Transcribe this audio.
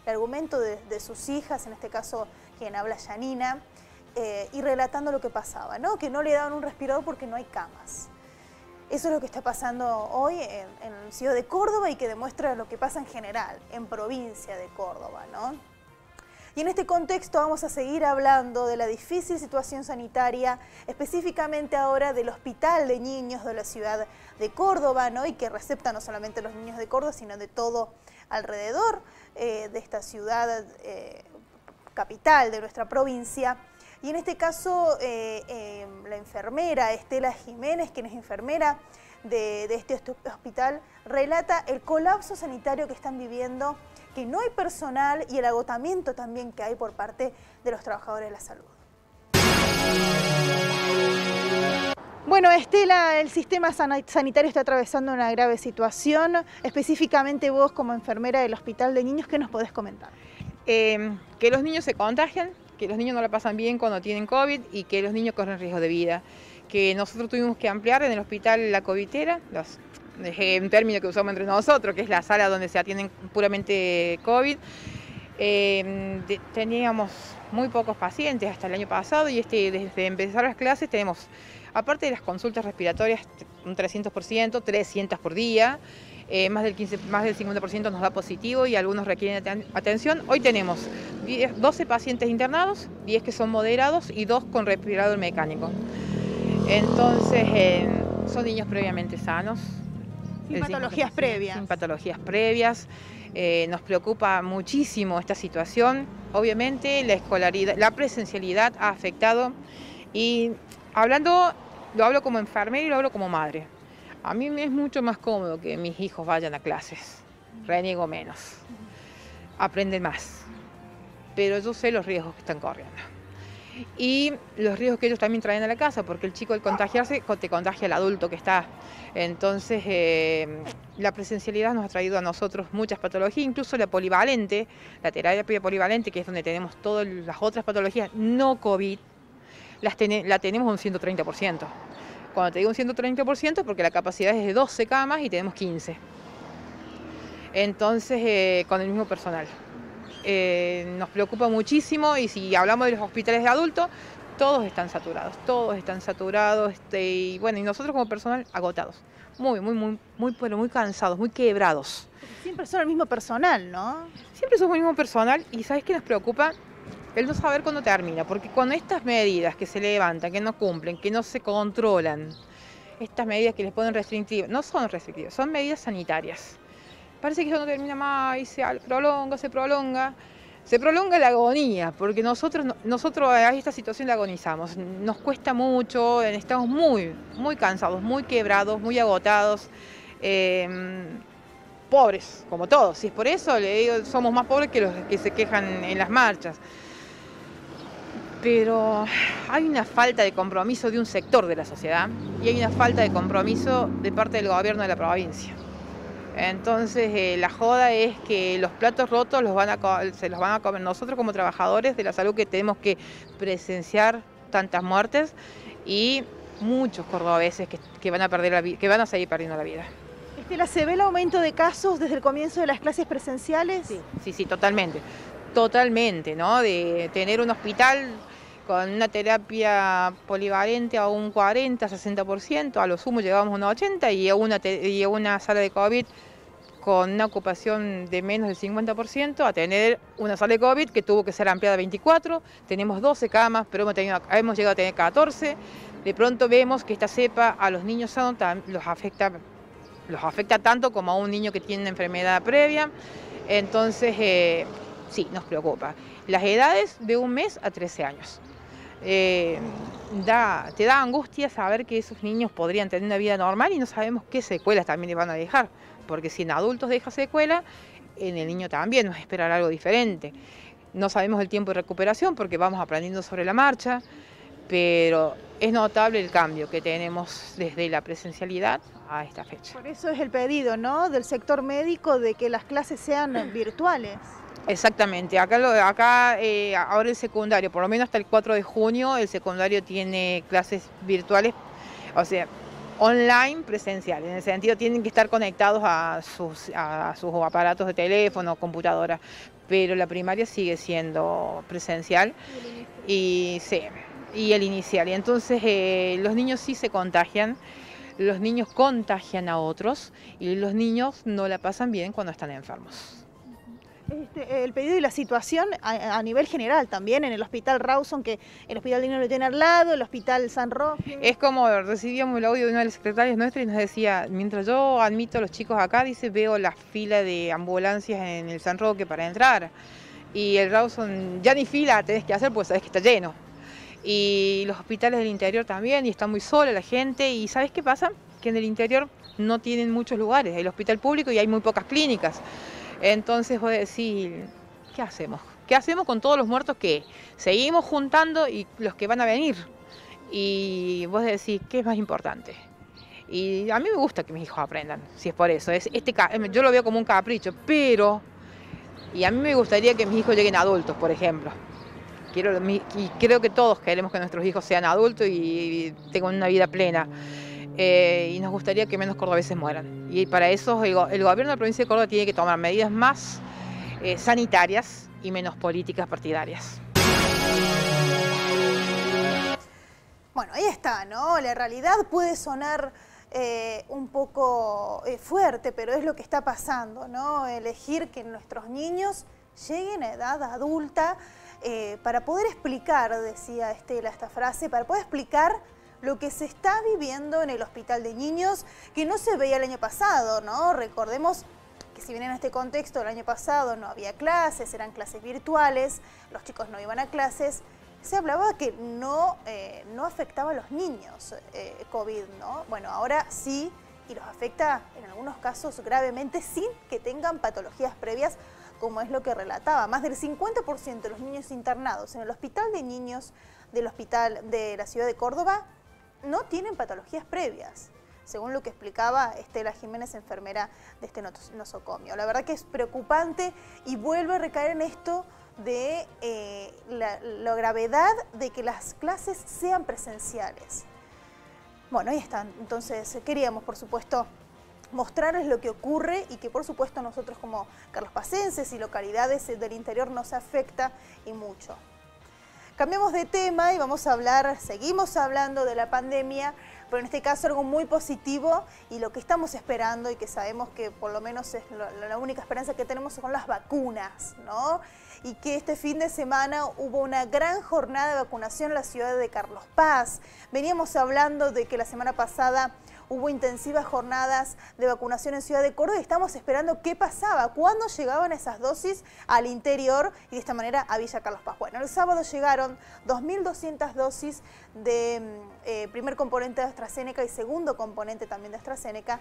el argumento de sus hijas, en este caso quien habla Yanina, y relatando lo que pasaba, ¿no? Que no le daban un respirador porque no hay camas. Eso es lo que está pasando hoy en el ciudad de Córdoba y que demuestra lo que pasa en general, en provincia de Córdoba, ¿no? Y en este contexto vamos a seguir hablando de la difícil situación sanitaria, específicamente ahora del Hospital de Niños de la ciudad de Córdoba, ¿no? Y que recepta no solamente a los niños de Córdoba, sino de todo alrededor de esta ciudad capital de nuestra provincia. Y en este caso, la enfermera Estela Jiménez, quien es enfermera de este hospital, relata el colapso sanitario que están viviendo, que no hay personal y el agotamiento también que hay por parte de los trabajadores de la salud. Bueno, Estela, el sistema sanitario está atravesando una grave situación. Específicamente vos, como enfermera del Hospital de Niños, ¿qué nos podés comentar? Que los niños se contagian, que los niños no la pasan bien cuando tienen COVID y que los niños corren riesgo de vida. Que nosotros tuvimos que ampliar en el hospital la covidera, un término que usamos entre nosotros, que es la sala donde se atienden puramente COVID. Teníamos muy pocos pacientes hasta el año pasado y desde empezar las clases tenemos, aparte de las consultas respiratorias, un 300%, 300 por día. Más del 50% nos da positivo y algunos requieren atención. Hoy tenemos 12 pacientes internados, 10 que son moderados y 2 con respirador mecánico. Entonces, son niños previamente sanos. Sin patologías previas. Sin patologías previas. Nos preocupa muchísimo esta situación. Obviamente la escolaridad, la presencialidad ha afectado y lo hablo como enfermera y lo hablo como madre. A mí me es mucho más cómodo que mis hijos vayan a clases, reniego menos, aprenden más, pero yo sé los riesgos que están corriendo. Y los riesgos que ellos también traen a la casa, porque el chico al contagiarse te contagia al adulto que está. Entonces la presencialidad nos ha traído a nosotros muchas patologías, incluso la polivalente, la terapia polivalente, que es donde tenemos todas las otras patologías no COVID, la tenemos un 130%. Cuando te digo un 130% porque la capacidad es de 12 camas y tenemos 15. Entonces, con el mismo personal. Nos preocupa muchísimo y si hablamos de los hospitales de adultos, todos están saturados, y bueno, y nosotros como personal agotados, pero muy cansados, muy quebrados. Siempre son el mismo personal, ¿no? Siempre somos el mismo personal y ¿sabes qué nos preocupa? El no saber cuándo termina, porque cuando estas medidas que se levantan, que no cumplen, que no se controlan, estas medidas que les ponen restrictivas, no son restrictivas, son medidas sanitarias. Parece que eso no termina más y se prolonga la agonía, porque nosotros a esta situación la agonizamos, nos cuesta mucho, estamos muy cansados, muy quebrados, muy agotados, pobres, como todos, y es por eso le digo, somos más pobres que los que se quejan en las marchas. Pero hay una falta de compromiso de un sector de la sociedad y hay una falta de compromiso de parte del gobierno de la provincia. Entonces la joda es que los platos rotos se los van a comer nosotros como trabajadores de la salud, que tenemos que presenciar tantas muertes y muchos cordobeses que van a seguir perdiendo la vida. Estela, ¿se ve el aumento de casos desde el comienzo de las clases presenciales? Sí, totalmente, ¿no? De tener un hospital con una terapia polivalente a un 40-60%, a lo sumo llegamos a un 80%, y a una sala de COVID con una ocupación de menos del 50%, a tener una sala de COVID que tuvo que ser ampliada a 24, tenemos 12 camas, pero hemos llegado a tener 14. De pronto vemos que esta cepa a los niños sanos los afecta tanto como a un niño que tiene una enfermedad previa. Entonces, sí, nos preocupa. Las edades de 1 mes a 13 años. Te da angustia saber que esos niños podrían tener una vida normal y no sabemos qué secuelas también les van a dejar, porque si en adultos deja secuela, en el niño también nos espera algo diferente. No sabemos el tiempo de recuperación porque vamos aprendiendo sobre la marcha, pero es notable el cambio que tenemos desde la presencialidad a esta fecha. Por eso es el pedido, ¿no?, del sector médico de que las clases sean virtuales. Exactamente, ahora el secundario, por lo menos hasta el 4 de junio, el secundario tiene clases virtuales, o sea, online presenciales, en el sentido tienen que estar conectados a sus aparatos de teléfono, computadora, pero la primaria sigue siendo presencial y sí, y el inicial. Y entonces los niños sí se contagian, los niños contagian a otros y los niños no la pasan bien cuando están enfermos. El pedido y la situación a nivel general también en el Hospital Rawson, que el Hospital Niño lo tiene al lado, el Hospital San Roque. Es como recibíamos el audio de una de las secretarias nuestras y nos decía, mientras yo admito a los chicos acá, dice, veo la fila de ambulancias en el San Roque para entrar. Y el Rawson ya ni fila tenés que hacer porque sabés que está lleno. Y los hospitales del interior también, y está muy sola la gente. ¿Y sabés qué pasa? Que en el interior no tienen muchos lugares, hay el hospital público y hay muy pocas clínicas. Entonces vos decís, ¿qué hacemos? ¿Qué hacemos con todos los muertos que seguimos juntando y los que van a venir? Y vos decís, ¿qué es más importante? Y a mí me gusta que mis hijos aprendan, si es por eso. Yo lo veo como un capricho, pero... Y a mí me gustaría que mis hijos lleguen adultos, por ejemplo. Y creo que todos queremos que nuestros hijos sean adultos y tengan una vida plena. Y nos gustaría que menos cordobeses mueran. Y para eso el gobierno de la provincia de Córdoba tiene que tomar medidas más sanitarias y menos políticas partidarias. Bueno, ahí está, ¿no? La realidad puede sonar un poco fuerte, pero es lo que está pasando, ¿no? Elegir que nuestros niños lleguen a edad adulta para poder explicar, decía Estela esta frase, para poder explicar lo que se está viviendo en el hospital de niños, que no se veía el año pasado, ¿no? Recordemos que si bien en este contexto el año pasado no había clases, eran clases virtuales, los chicos no iban a clases, se hablaba que no afectaba a los niños COVID, ¿no? Bueno, ahora sí, y los afecta en algunos casos gravemente sin que tengan patologías previas, como es lo que relataba. Más del 50% de los niños internados en el hospital de niños del hospital de la ciudad de Córdoba no tienen patologías previas, según lo que explicaba Estela Jiménez, enfermera de este nosocomio. La verdad que es preocupante y vuelve a recaer en esto de la gravedad de que las clases sean presenciales. Bueno, ahí están. Entonces queríamos, por supuesto, mostrarles lo que ocurre y que, por supuesto, nosotros como carlospacenses y localidades del interior nos afecta y mucho. Cambiamos de tema y seguimos hablando de la pandemia, pero en este caso algo muy positivo y lo que estamos esperando y que sabemos que por lo menos es la única esperanza que tenemos son las vacunas, ¿no? Y que este fin de semana hubo una gran jornada de vacunación en la ciudad de Carlos Paz. Veníamos hablando de que la semana pasada hubo intensivas jornadas de vacunación en Ciudad de Córdoba y estamos esperando qué pasaba, cuándo llegaban esas dosis al interior y de esta manera a Villa Carlos Paz. Bueno, el sábado llegaron 2.200 dosis de primer componente de AstraZeneca y segundo componente también de AstraZeneca.